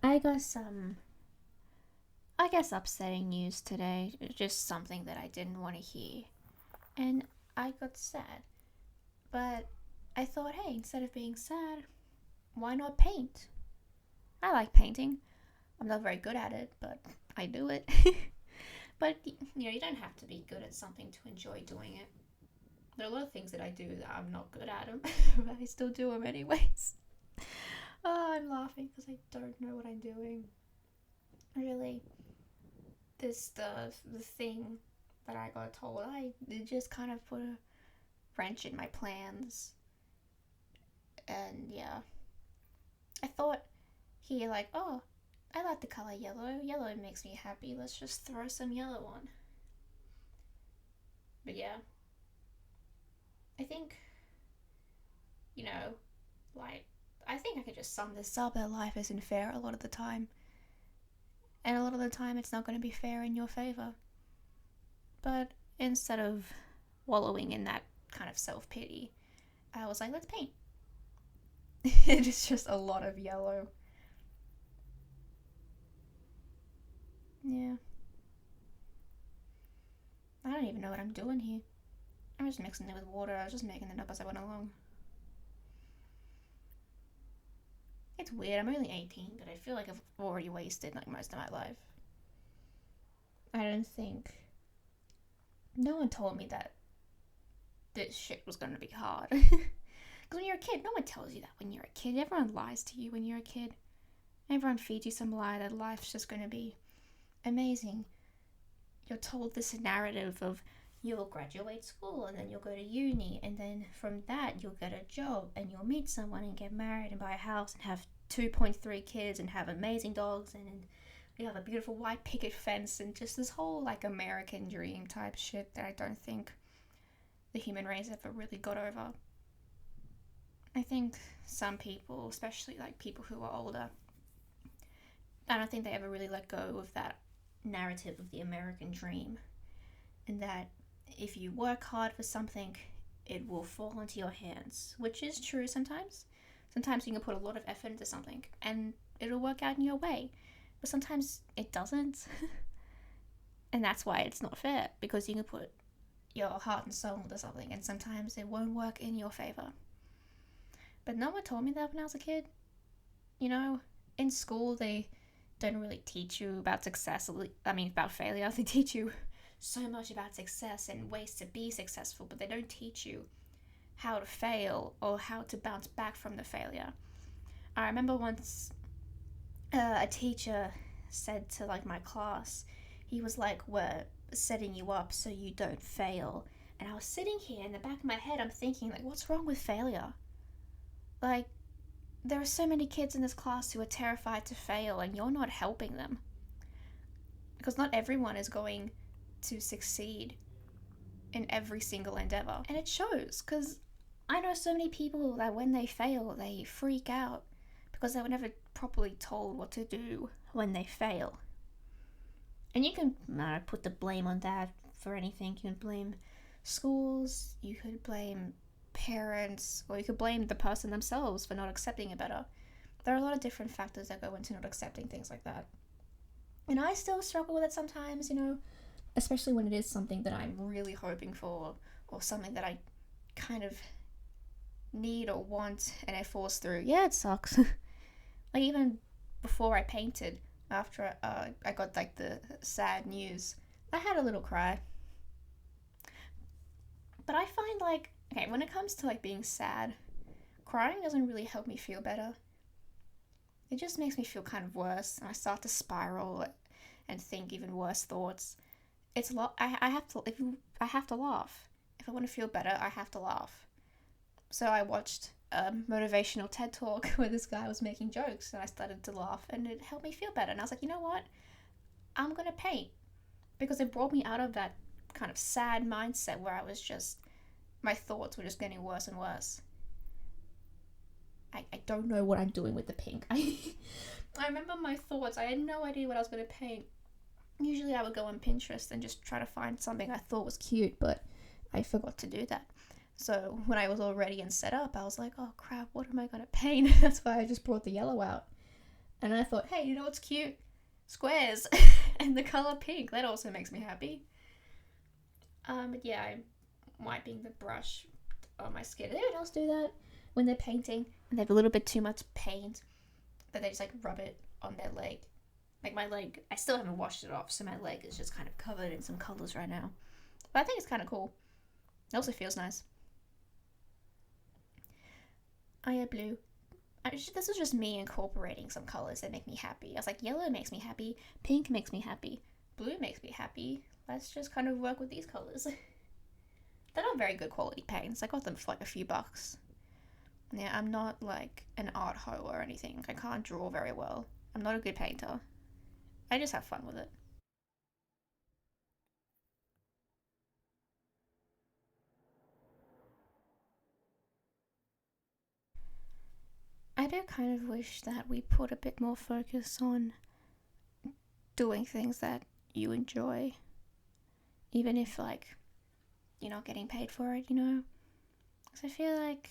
I got some, I guess, upsetting news today. Just something that I didn't want to hear. And I got sad. But I thought, hey, instead of being sad, why not paint? I like painting. I'm not very good at it, but I do it. But, you don't have to be good at something to enjoy doing it. There are a lot of things that I do that I'm not good at them, but I still do them anyways. Oh, I'm laughing because I don't know what I'm doing. Really, the thing that I got told, I it just kind of put a wrench in my plans. And yeah, I thought he like, oh, I like the color yellow. Yellow makes me happy. Let's just throw some yellow on. But yeah, I think you know, like I think I could just sum this up that life isn't fair a lot of the time, and a lot of the time it's not going to be fair in your favor. But instead of wallowing in that kind of self pity, I was like, let's paint. It is just a lot of yellow. Yeah, I don't even know what I'm doing here. I'm just mixing it with water. I was just making it up as I went along. It's weird. I'm only 18, but I feel like I've already wasted like most of my life. I don't think no one told me that this shit was gonna be hard. Because when you're a kid, no one tells you that when you're a kid. Everyone lies to you when you're a kid. Everyone feeds you some lie that life's just gonna be amazing. You're told this narrative of you'll graduate school and then you'll go to uni and then from that you'll get a job and you'll meet someone and get married and buy a house and have 2.3 kids and have amazing dogs and you have a beautiful white picket fence and just this whole like American dream type shit that I don't think the human race ever really got over. I think some people, especially like people who are older, I don't think they ever really let go of that narrative of the American dream and that if you work hard for something, it will fall into your hands, which is true sometimes. Sometimes you can put a lot of effort into something and it'll work out in your way, but sometimes it doesn't. And that's why it's not fair because you can put your heart and soul into something and sometimes it won't work in your favor. But no one told me that when I was a kid. You know, in school, they don't really teach you about success. I mean, about failure. They teach you so much about success and ways to be successful, but they don't teach you how to fail or how to bounce back from the failure. I remember once a teacher said to like my class, he was like, "We're setting you up so you don't fail." And I was sitting here in the back of my head, I'm thinking like, what's wrong with failure? Like, there are so many kids in this class who are terrified to fail, and you're not helping them because not everyone is going to succeed in every single endeavor. And it shows because I know so many people that when they fail, they freak out because they were never properly told what to do when they fail. And you can put the blame on that for anything. You can blame schools, you could blame parents, or you could blame the person themselves for not accepting it better. There are a lot of different factors that go into not accepting things like that. And I still struggle with it sometimes, especially when it is something that I'm really hoping for or something that I kind of need or want and it falls through. Yeah, it sucks. Like, even before I painted, after I got like the sad news, I had a little cry. But I find like, okay, when it comes to like being sad, crying doesn't really help me feel better. It just makes me feel kind of worse, and I start to spiral and think even worse thoughts. It's a lot. I have to if you, I have to laugh. If I want to feel better, I have to laugh. So I watched a motivational TED talk where this guy was making jokes, and I started to laugh, and it helped me feel better. And I was like, you know what? I'm gonna paint because it brought me out of that kind of sad mindset where I was just my thoughts were just getting worse and worse. I don't know what I'm doing with the pink. I remember my thoughts. I had no idea what I was going to paint. Usually I would go on Pinterest and just try to find something I thought was cute, but I forgot to do that. So when I was all ready and set up, I was like, oh crap, what am I going to paint? That's why I just brought the yellow out. And I thought, hey, you know what's cute? Squares and the color pink. That also makes me happy. But yeah, I'm wiping the brush on my skin. Does anyone else do that when they're painting and they have a little bit too much paint, that they just like rub it on their leg? Like my leg, I still haven't washed it off, so my leg is just kind of covered in some colors right now. But I think it's kind of cool. It also feels nice. I have blue. This is just me incorporating some colors that make me happy. I was like, yellow makes me happy, pink makes me happy, blue makes me happy. Let's just kind of work with these colors. They're not very good quality paints. I got them for like a few bucks. Yeah, I'm not like an art hoe or anything. I can't draw very well. I'm not a good painter. I just have fun with it. I do kind of wish that we put a bit more focus on doing things that you enjoy, even if like you're not getting paid for it, you know? Because I feel like,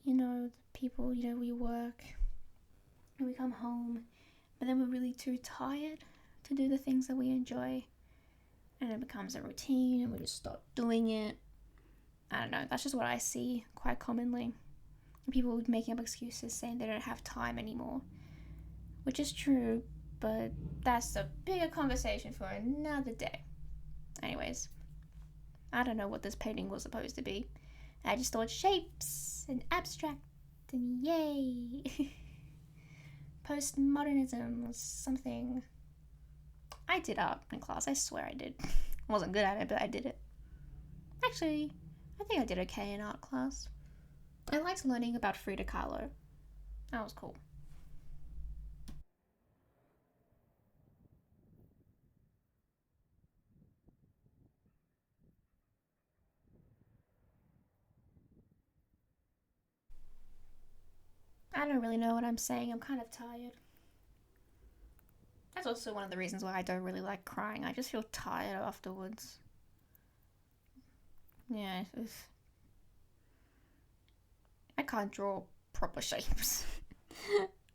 the people, we work and we come home, but then we're really too tired to do the things that we enjoy, and it becomes a routine and we just stop doing it. I don't know, that's just what I see quite commonly. People making up excuses saying they don't have time anymore, which is true, but that's a bigger conversation for another day. Anyways, I don't know what this painting was supposed to be. I just thought shapes and abstract and yay. Postmodernism was something. I did art in class, I swear I did. I wasn't good at it, but I did it. Actually, I think I did okay in art class. I liked learning about Frida Kahlo. That was cool. I don't really know what I'm saying. I'm kind of tired. That's also one of the reasons why I don't really like crying. I just feel tired afterwards. Yeah, I can't draw proper shapes.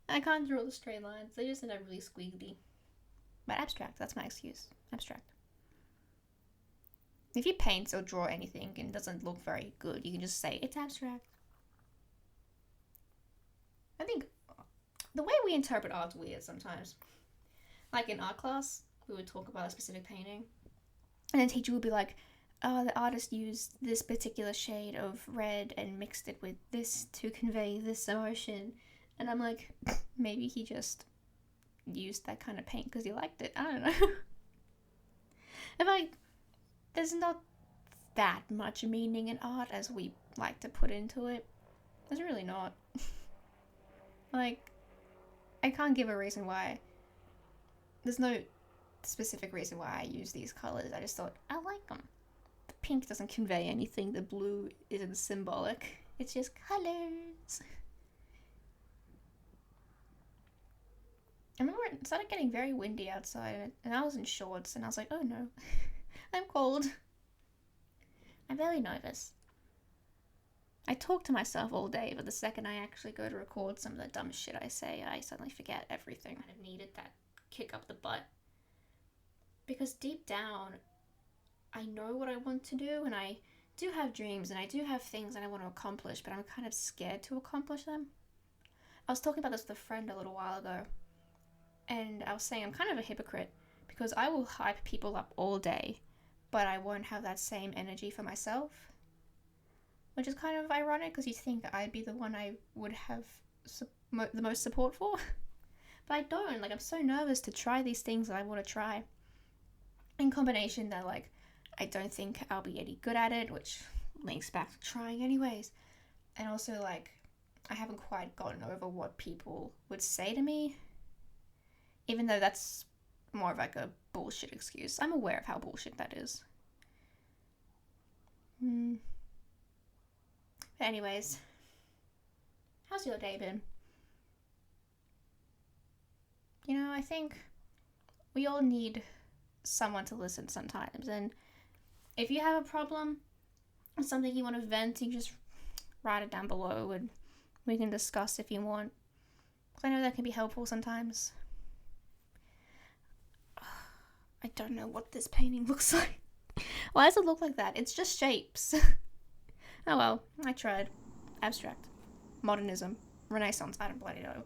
I can't draw the straight lines. They just end up really squiggly. But abstract, that's my excuse. Abstract. If you paint or draw anything and it doesn't look very good, you can just say it's abstract. I think the way we interpret art's weird sometimes. Like in art class, we would talk about a specific painting, and the teacher would be like, oh, the artist used this particular shade of red and mixed it with this to convey this emotion. And I'm like, maybe he just used that kind of paint because he liked it. I don't know. And like, there's not that much meaning in art as we like to put into it. There's really not. Like, I can't give a reason why. There's no specific reason why I use these colors. I just thought, I like them. The pink doesn't convey anything, the blue isn't symbolic. It's just colors. I remember it started getting very windy outside, and I was in shorts, and I was like, oh no, I'm cold. I'm very nervous. I talk to myself all day, but the second I actually go to record some of the dumb shit I say, I suddenly forget everything. I needed that kick up the butt. Because deep down, I know what I want to do, and I do have dreams, and I do have things that I want to accomplish, but I'm kind of scared to accomplish them. I was talking about this with a friend a little while ago, and I was saying I'm kind of a hypocrite because I will hype people up all day, but I won't have that same energy for myself. Which is kind of ironic because you think I'd be the one I would have the most support for. But I don't. Like, I'm so nervous to try these things that I want to try. In combination that, like, I don't think I'll be any good at it, which links back to trying anyways. And also, like, I haven't quite gotten over what people would say to me. Even though that's more of like a bullshit excuse. I'm aware of how bullshit that is. But anyways, how's your day been? I think we all need someone to listen sometimes. And if you have a problem, something you want to vent, you just write it down below and we can discuss if you want. Because I know that can be helpful sometimes. I don't know what this painting looks like. Why does it look like that? It's just shapes. Oh well, I tried. Abstract. Modernism. Renaissance. I don't bloody know.